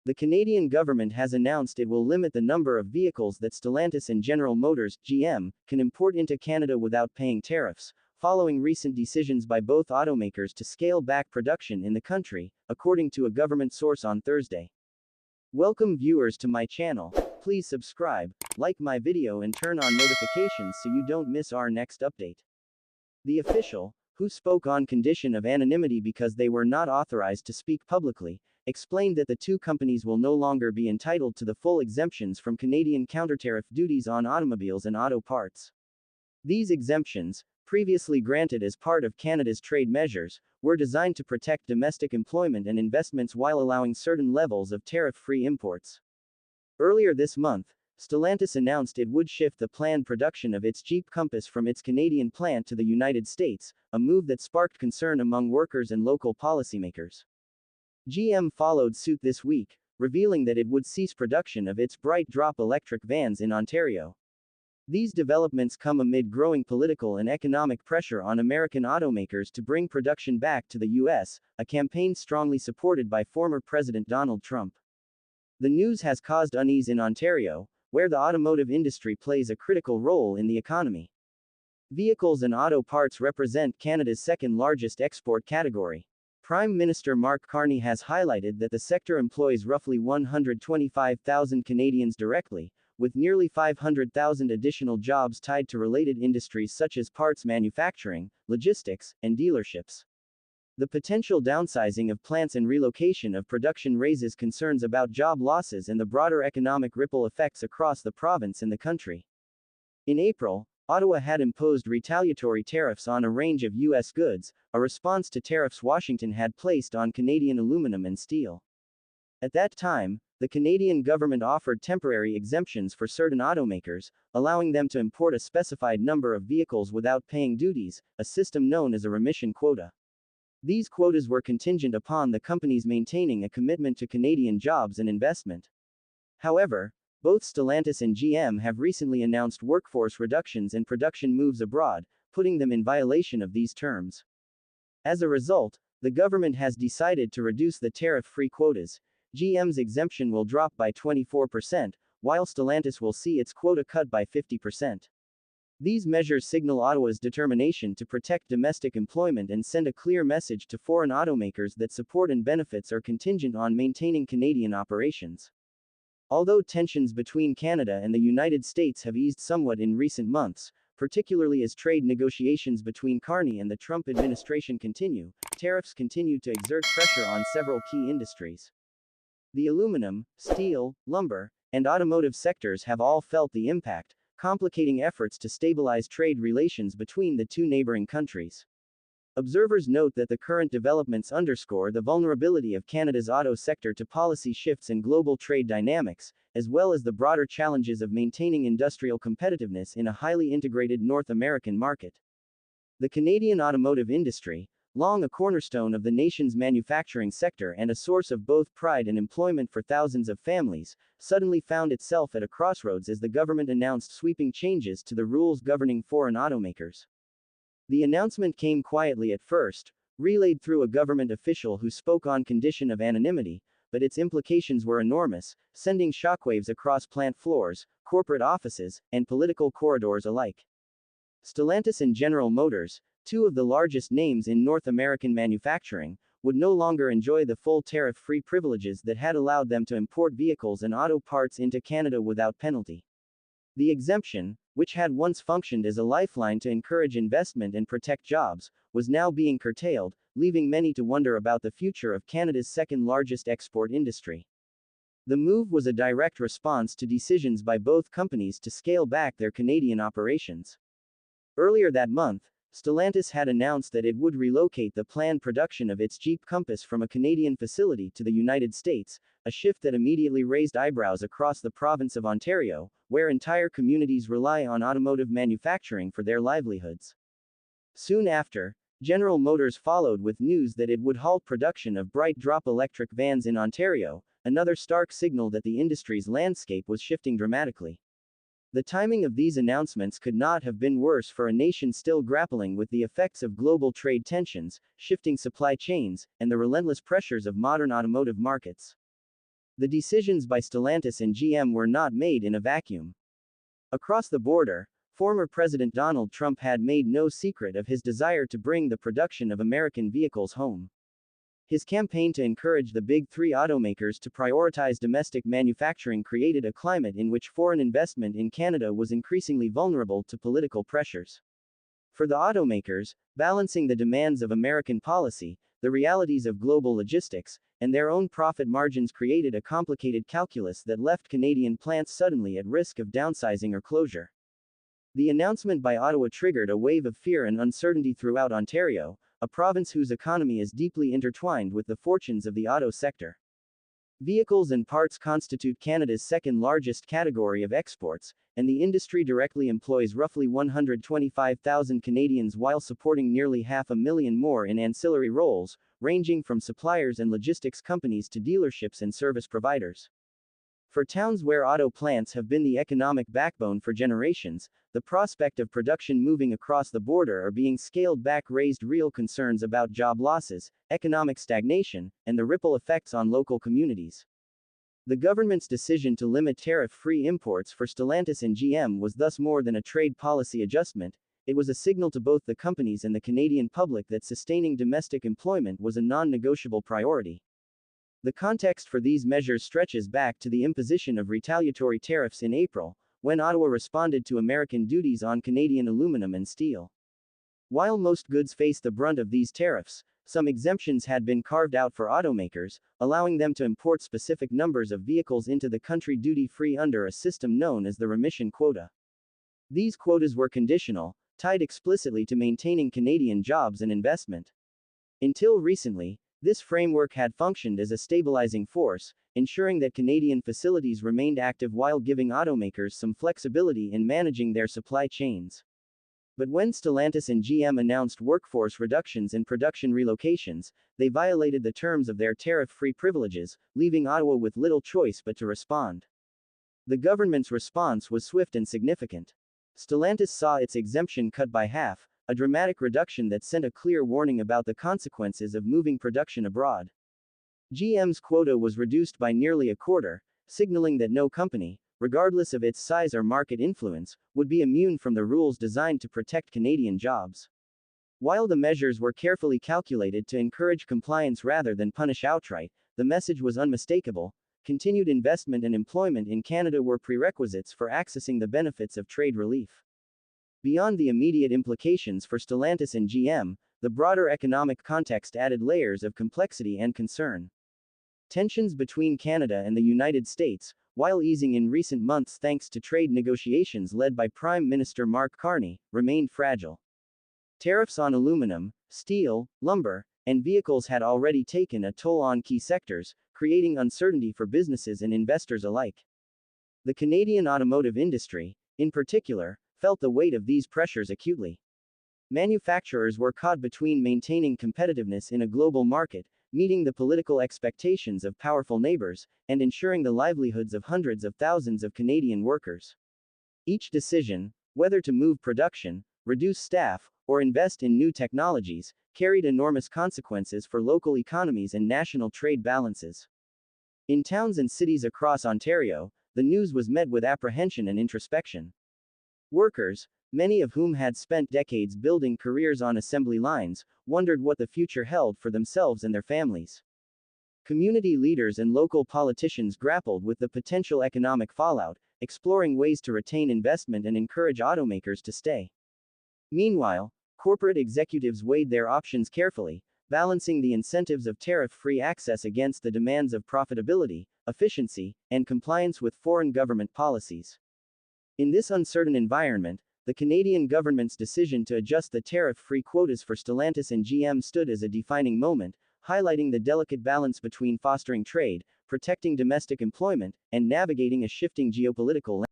The Canadian government has announced it will limit the number of vehicles that Stellantis and General Motors, GM, can import into Canada without paying tariffs, following recent decisions by both automakers to scale back production in the country, according to a government source on Thursday. Welcome viewers to my channel. Please subscribe, like my video and turn on notifications so you don't miss our next update. The official, who spoke on condition of anonymity because they were not authorized to speak publicly, explained that the two companies will no longer be entitled to the full exemptions from Canadian countertariff duties on automobiles and auto parts. These exemptions, previously granted as part of Canada's trade measures, were designed to protect domestic employment and investments while allowing certain levels of tariff-free imports. Earlier this month, Stellantis announced it would shift the planned production of its Jeep Compass from its Canadian plant to the United States, a move that sparked concern among workers and local policymakers. GM followed suit this week, revealing that it would cease production of its Bright Drop electric vans in Ontario. These developments come amid growing political and economic pressure on American automakers to bring production back to the U.S., a campaign strongly supported by former President Donald Trump. The news has caused unease in Ontario, where the automotive industry plays a critical role in the economy. Vehicles and auto parts represent Canada's second-largest export category. Prime Minister Mark Carney has highlighted that the sector employs roughly 125,000 Canadians directly, with nearly 500,000 additional jobs tied to related industries such as parts manufacturing, logistics, and dealerships. The potential downsizing of plants and relocation of production raises concerns about job losses and the broader economic ripple effects across the province and the country. In April, Ottawa had imposed retaliatory tariffs on a range of U.S. goods, a response to tariffs Washington had placed on Canadian aluminum and steel. At that time, the Canadian government offered temporary exemptions for certain automakers, allowing them to import a specified number of vehicles without paying duties, a system known as a remission quota. These quotas were contingent upon the companies maintaining a commitment to Canadian jobs and investment. However, both Stellantis and GM have recently announced workforce reductions and production moves abroad, putting them in violation of these terms. As a result, the government has decided to reduce the tariff-free quotas. GM's exemption will drop by 24%, while Stellantis will see its quota cut by 50%. These measures signal Ottawa's determination to protect domestic employment and send a clear message to foreign automakers that support and benefits are contingent on maintaining Canadian operations. Although tensions between Canada and the United States have eased somewhat in recent months, particularly as trade negotiations between Carney and the Trump administration continue, tariffs continue to exert pressure on several key industries. The aluminum, steel, lumber, and automotive sectors have all felt the impact, complicating efforts to stabilize trade relations between the two neighboring countries. Observers note that the current developments underscore the vulnerability of Canada's auto sector to policy shifts and global trade dynamics, as well as the broader challenges of maintaining industrial competitiveness in a highly integrated North American market. The Canadian automotive industry, long a cornerstone of the nation's manufacturing sector and a source of both pride and employment for thousands of families, suddenly found itself at a crossroads as the government announced sweeping changes to the rules governing foreign automakers. The announcement came quietly at first, relayed through a government official who spoke on condition of anonymity, but its implications were enormous, sending shockwaves across plant floors, corporate offices, and political corridors alike. Stellantis and General Motors, two of the largest names in North American manufacturing, would no longer enjoy the full tariff-free privileges that had allowed them to import vehicles and auto parts into Canada without penalty. The exemption, which had once functioned as a lifeline to encourage investment and protect jobs, was now being curtailed, leaving many to wonder about the future of Canada's second-largest export industry. The move was a direct response to decisions by both companies to scale back their Canadian operations. Earlier that month, Stellantis had announced that it would relocate the planned production of its Jeep Compass from a Canadian facility to the United States, a shift that immediately raised eyebrows across the province of Ontario, where entire communities rely on automotive manufacturing for their livelihoods. Soon after, General Motors followed with news that it would halt production of Bright Drop electric vans in Ontario, another stark signal that the industry's landscape was shifting dramatically. The timing of these announcements could not have been worse for a nation still grappling with the effects of global trade tensions, shifting supply chains, and the relentless pressures of modern automotive markets. The decisions by Stellantis and GM were not made in a vacuum. Across the border, former President Donald Trump had made no secret of his desire to bring the production of American vehicles home. His campaign to encourage the big three automakers to prioritize domestic manufacturing created a climate in which foreign investment in Canada was increasingly vulnerable to political pressures. For the automakers, balancing the demands of American policy, the realities of global logistics, and their own profit margins created a complicated calculus that left Canadian plants suddenly at risk of downsizing or closure. The announcement by Ottawa triggered a wave of fear and uncertainty throughout Ontario, a province whose economy is deeply intertwined with the fortunes of the auto sector. Vehicles and parts constitute Canada's second largest category of exports, and the industry directly employs roughly 125,000 Canadians while supporting nearly 500,000 more in ancillary roles, ranging from suppliers and logistics companies to dealerships and service providers. For towns where auto plants have been the economic backbone for generations, the prospect of production moving across the border or being scaled back raised real concerns about job losses, economic stagnation, and the ripple effects on local communities. The government's decision to limit tariff-free imports for Stellantis and GM was thus more than a trade policy adjustment. It was a signal to both the companies and the Canadian public that sustaining domestic employment was a non-negotiable priority. The context for these measures stretches back to the imposition of retaliatory tariffs in April, when Ottawa responded to American duties on Canadian aluminum and steel. While most goods faced the brunt of these tariffs, some exemptions had been carved out for automakers, allowing them to import specific numbers of vehicles into the country duty-free under a system known as the remission quota. These quotas were conditional, tied explicitly to maintaining Canadian jobs and investment. Until recently, this framework had functioned as a stabilizing force, ensuring that Canadian facilities remained active while giving automakers some flexibility in managing their supply chains. But when Stellantis and GM announced workforce reductions and production relocations, they violated the terms of their tariff-free privileges, leaving Ottawa with little choice but to respond. The government's response was swift and significant. Stellantis saw its exemption cut by half, a dramatic reduction that sent a clear warning about the consequences of moving production abroad. GM's quota was reduced by nearly a quarter, signaling that no company, regardless of its size or market influence, would be immune from the rules designed to protect Canadian jobs. While the measures were carefully calculated to encourage compliance rather than punish outright, the message was unmistakable. Continued investment and employment in Canada were prerequisites for accessing the benefits of trade relief. Beyond the immediate implications for Stellantis and GM, the broader economic context added layers of complexity and concern. Tensions between Canada and the United States, while easing in recent months thanks to trade negotiations led by Prime Minister Mark Carney, remained fragile. Tariffs on aluminum, steel, lumber, and vehicles had already taken a toll on key sectors, creating uncertainty for businesses and investors alike. The Canadian automotive industry, in particular, felt the weight of these pressures acutely. Manufacturers were caught between maintaining competitiveness in a global market, meeting the political expectations of powerful neighbors, and ensuring the livelihoods of hundreds of thousands of Canadian workers. Each decision, whether to move production, reduce staff, or invest in new technologies, carried enormous consequences for local economies and national trade balances. In towns and cities across Ontario, the news was met with apprehension and introspection. Workers, many of whom had spent decades building careers on assembly lines, wondered what the future held for themselves and their families. Community leaders and local politicians grappled with the potential economic fallout, exploring ways to retain investment and encourage automakers to stay. Meanwhile, corporate executives weighed their options carefully, balancing the incentives of tariff-free access against the demands of profitability, efficiency, and compliance with foreign government policies. In this uncertain environment, the Canadian government's decision to adjust the tariff-free quotas for Stellantis and GM stood as a defining moment, highlighting the delicate balance between fostering trade, protecting domestic employment, and navigating a shifting geopolitical landscape.